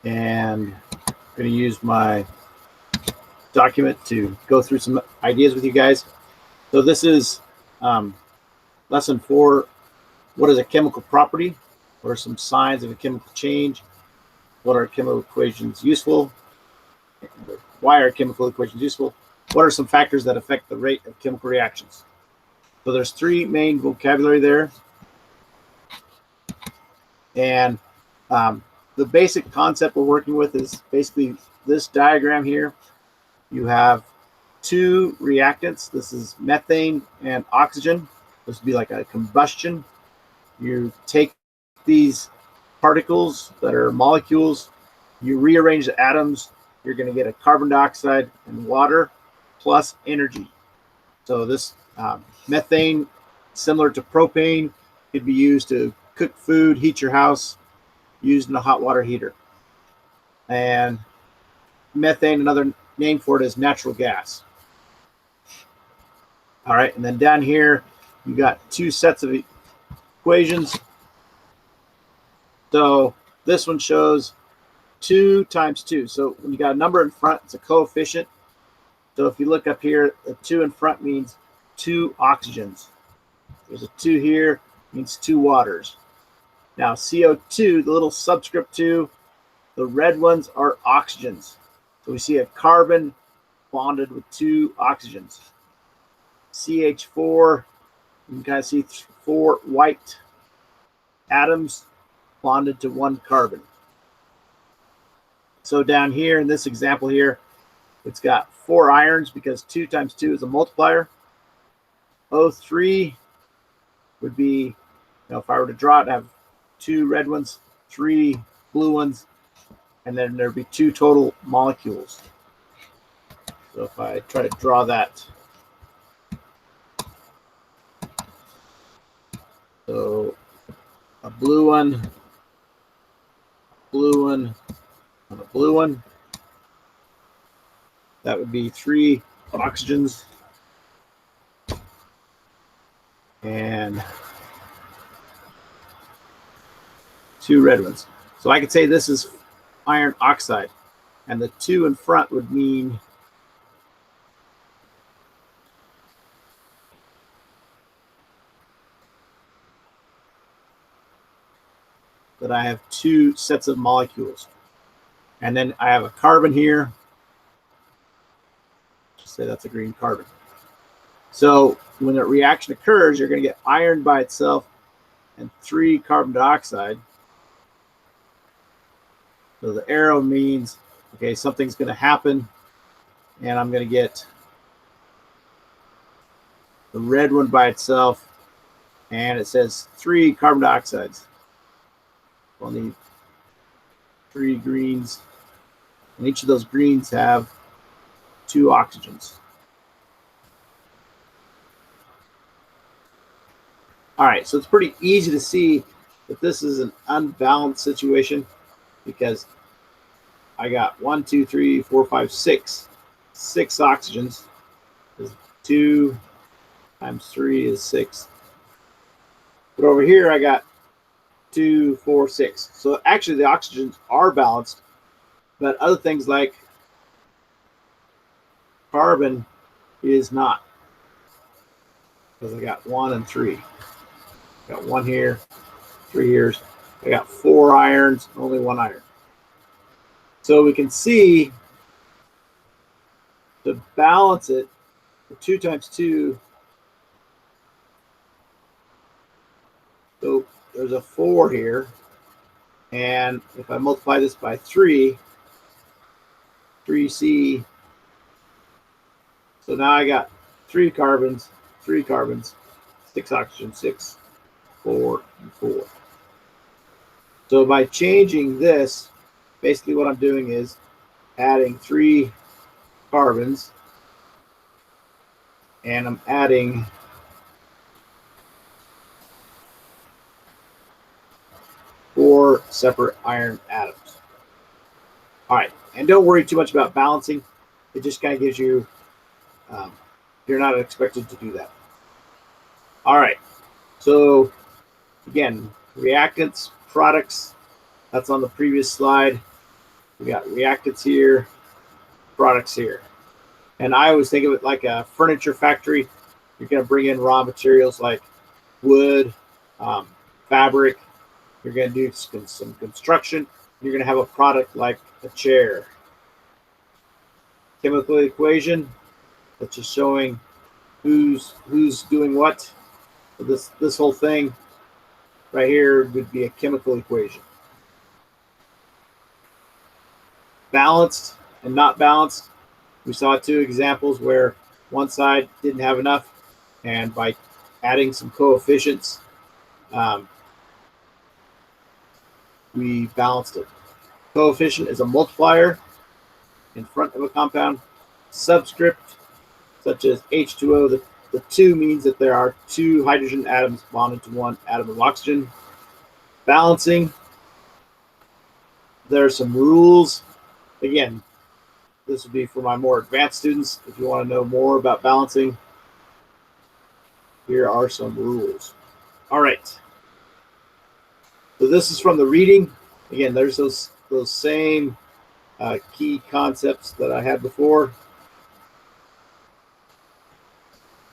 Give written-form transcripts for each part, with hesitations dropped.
And I'm going to use my document to go through some ideas with you guys. So this is lesson 4. What is a chemical property? What are some signs of a chemical change? What are chemical equations useful? Why are chemical equations useful? What are some factors that affect the rate of chemical reactions? So there's 3 main vocabulary there. And the basic concept we're working with is basically this diagram here. You have 2 reactants. This is methane and oxygen. This would be like a combustion. You take these particles that are molecules, you rearrange the atoms, you're going to get a carbon dioxide and water plus energy. So this methane, similar to propane, could be used to cook food, heat your house, used in a hot water heater. And methane, another name for it is natural gas. All right, and then down here, you got 2 sets of equations. So this one shows 2 times 2. So when you got a number in front, it's a coefficient. So if you look up here, the 2 in front means 2 oxygens. There's a 2 here, means 2 waters. Now CO2, the little subscript 2, the red ones are oxygens. So we see a carbon bonded with 2 oxygens. CH4, you can kind of see 4 white atoms bonded to 1 carbon. So down here in this example here, it's got 4 irons because 2 times 2 is a multiplier. O3 would be, if I were to draw it, I have 2 red ones, 3 blue ones, and then there'd be 2 total molecules. So if I try to draw that, so a blue one, and a blue one, that would be 3 oxygens and 2 red ones. So I could say this is iron oxide, and the 2 in front would mean that I have 2 sets of molecules. And then I have a carbon here. Just say that's a green carbon. So when a reaction occurs, you're going to get iron by itself and 3 carbon dioxide. So the arrow means, okay, something's going to happen, and I'm going to get the red one by itself, and it says 3 carbon dioxides. I'll need 3 greens, and each of those greens have 2 oxygens. All right, so it's pretty easy to see that this is an unbalanced situation because I got 1, 2, 3, 4, 5, 6 oxygens. 2 times 3 is 6. But over here I got 2, 4, 6. So actually the oxygens are balanced, but other things like carbon is not, because I got 1 and 3. Got 1 here, 3 here. I got 4 irons, only 1 iron. So we can see, to balance it, the 2 times 2, so there's a 4 here, and if I multiply this by 3, 3C, so now I got 3 carbons, 6 oxygen, 6, 4, and 4. So by changing this, basically what I'm doing is adding 3 carbons, and I'm adding 4 separate iron atoms. All right, and don't worry too much about balancing. It just kind of gives you, you're not expected to do that. All right, so again, reactants, products, that's on the previous slide. We got reactants here, products here. And I always think of it like a furniture factory. You're going to bring in raw materials like wood, fabric. You're going to do some construction. You're going to have a product like a chair. Chemical equation, that's just showing who's doing what. So this whole thing right here would be a chemical equation. Balanced and not balanced. We saw two examples where one side didn't have enough, and by adding some coefficients, we balanced it. Coefficient is a multiplier in front of a compound. Subscript, such as H2O, the 2 means that there are 2 hydrogen atoms bonded to 1 atom of oxygen. Balancing, there are some rules. Again, this would be for my more advanced students. If you want to know more about balancing, here are some rules. All right. So this is from the reading. Again, there's those same key concepts that I had before.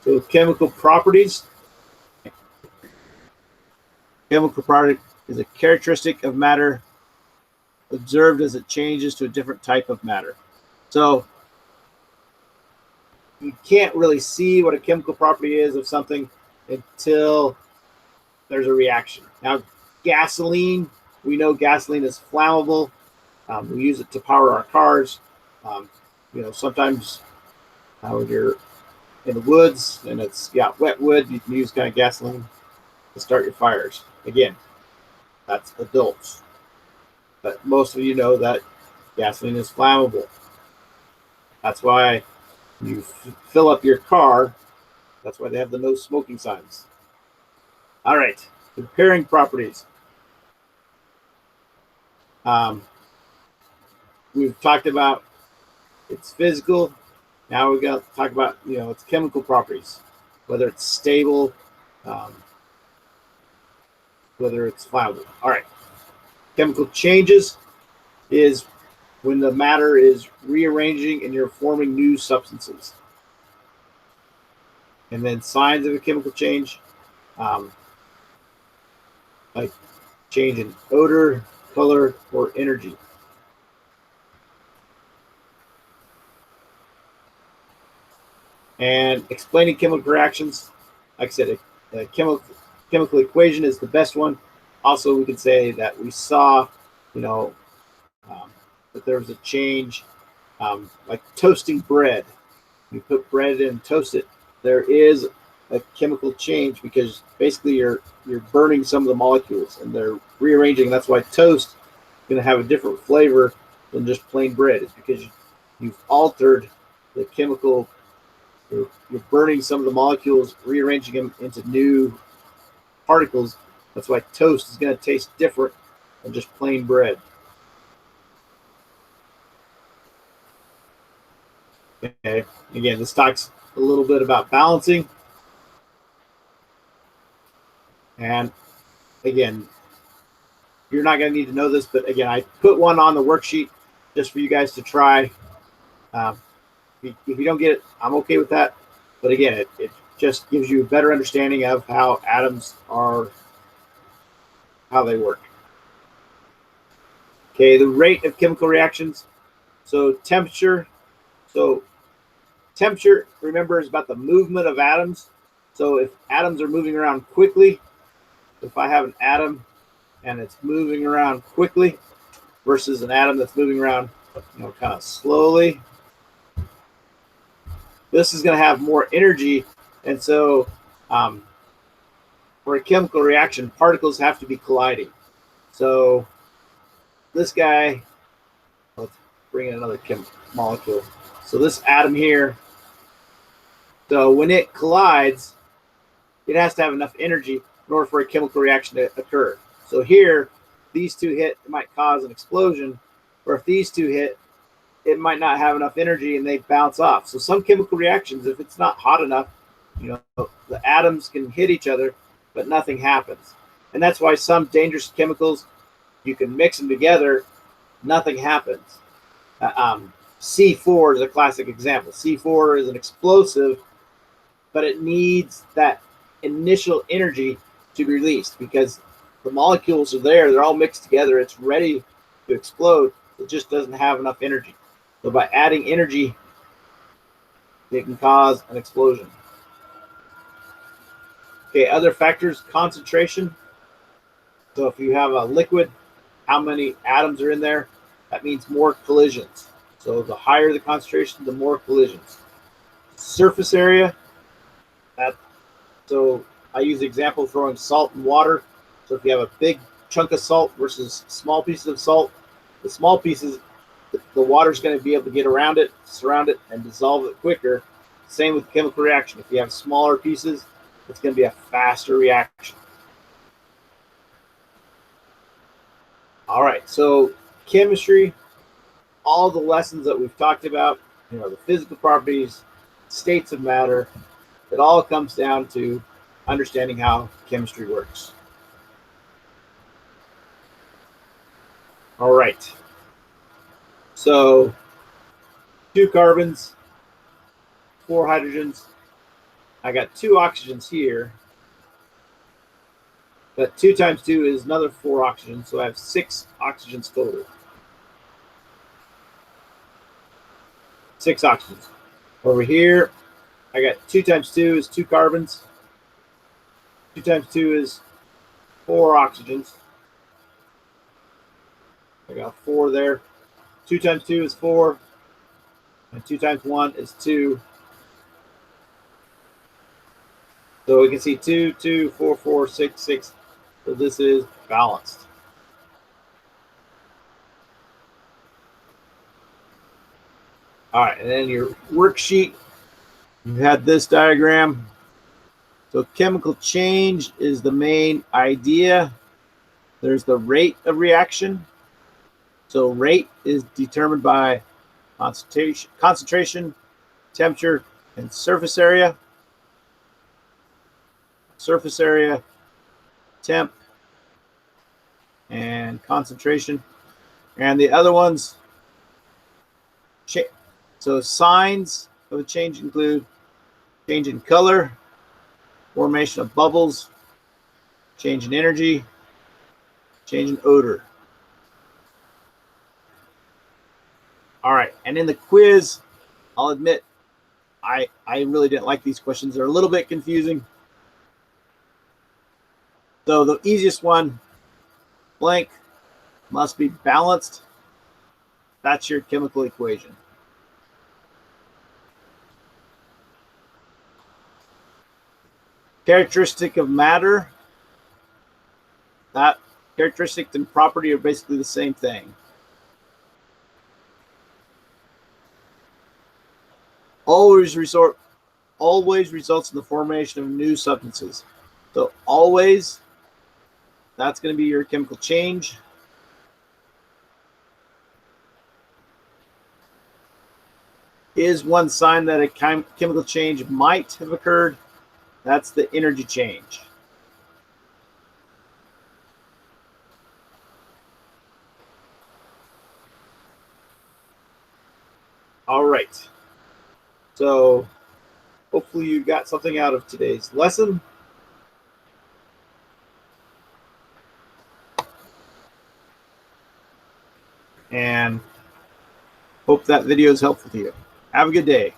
So chemical properties. Chemical property is a characteristic of matter observed as it changes to a different type of matter. So you can't really see what a chemical property is of something until there's a reaction. Now, gasoline, we know gasoline is flammable. We use it to power our cars. Sometimes when you're in the woods and it's got wet wood, you can use kind of gasoline to start your fires. Again, that's adults. But most of you know that gasoline is flammable. That's why you fill up your car. That's why they have the no smoking signs. All right, comparing properties. We've talked about its physical. Now we're going to talk about its chemical properties, whether it's stable, whether it's flammable. All right, chemical changes is when the matter is rearranging and you're forming new substances. And then signs of a chemical change, like change in odor, color, or energy. And explaining chemical reactions, like I said, a chemical equation is the best one. Also, we could say that we saw, that there was a change, like toasting bread. You put bread in and toast it. There is a chemical change because basically you're burning some of the molecules and they're rearranging. That's why toast is going to have a different flavor than just plain bread. It's because you've altered the chemical. You're burning some of the molecules, rearranging them into new particles. That's why toast is going to taste different than just plain bread. Okay. Again, this talks a little bit about balancing. And again, you're not going to need to know this, but again, I put one on the worksheet just for you guys to try. If you don't get it, I'm okay with that. But again, it just gives you a better understanding of how atoms are, how they work. Okay, the rate of chemical reactions. So temperature. So temperature, remember, is about the movement of atoms. So if atoms are moving around quickly, if I have an atom and it's moving around quickly versus an atom that's moving around, kind of slowly, this is going to have more energy. And so for a chemical reaction, particles have to be colliding. So this guy, let's bring in another molecule. So this atom here, so when it collides, it has to have enough energy in order for a chemical reaction to occur. So here, these two hit, it might cause an explosion. Or if these two hit, it might not have enough energy and they bounce off. So some chemical reactions, if it's not hot enough, the atoms can hit each other, but nothing happens. And that's why some dangerous chemicals, you can mix them together, nothing happens. C4 is a classic example. C4 is an explosive, but it needs that initial energy to be released because the molecules are there. They're all mixed together. It's ready to explode. It just doesn't have enough energy. So by adding energy, it can cause an explosion. Okay, other factors, concentration. So if you have a liquid, how many atoms are in there? That means more collisions. So the higher the concentration, the more collisions. Surface area. That so I use the example of throwing salt in water. So if you have a big chunk of salt versus small pieces of salt, the small pieces, the water's going to be able to get around it, surround it, and dissolve it quicker. Same with chemical reaction. If you have smaller pieces, it's going to be a faster reaction. All right, so chemistry, all the lessons that we've talked about, the physical properties, states of matter, it all comes down to understanding how chemistry works. All right. So 2 carbons, 4 hydrogens. I got 2 oxygens here. But 2 times 2 is another 4 oxygens, so I have 6 oxygens total. 6 oxygens. Over here, I got 2 times 2 is 2 carbons. 2 times 2 is 4 oxygens. I got 4 there. 2 times 2 is 4. And 2 times 1 is 2. So we can see 2, 2, 4, 4, 6, 6. So this is balanced. All right, and then your worksheet, you had this diagram. So chemical change is the main idea. There's the rate of reaction. So rate is determined by concentration, temperature, and surface area. Surface area, temp, and concentration. And the other ones, so signs of a change include change in color, formation of bubbles, change in energy, change in odor. All right, and in the quiz, I'll admit, I really didn't like these questions. They're a little bit confusing. So the easiest one, blank, must be balanced. That's your chemical equation. Characteristic of matter. That characteristic and property are basically the same thing. Always results in the formation of new substances. So always, that's going to be your chemical change. Is one sign that a chemical change might have occurred. That's the energy change. All right. So hopefully you got something out of today's lesson. And hope that video is helpful to you. Have a good day.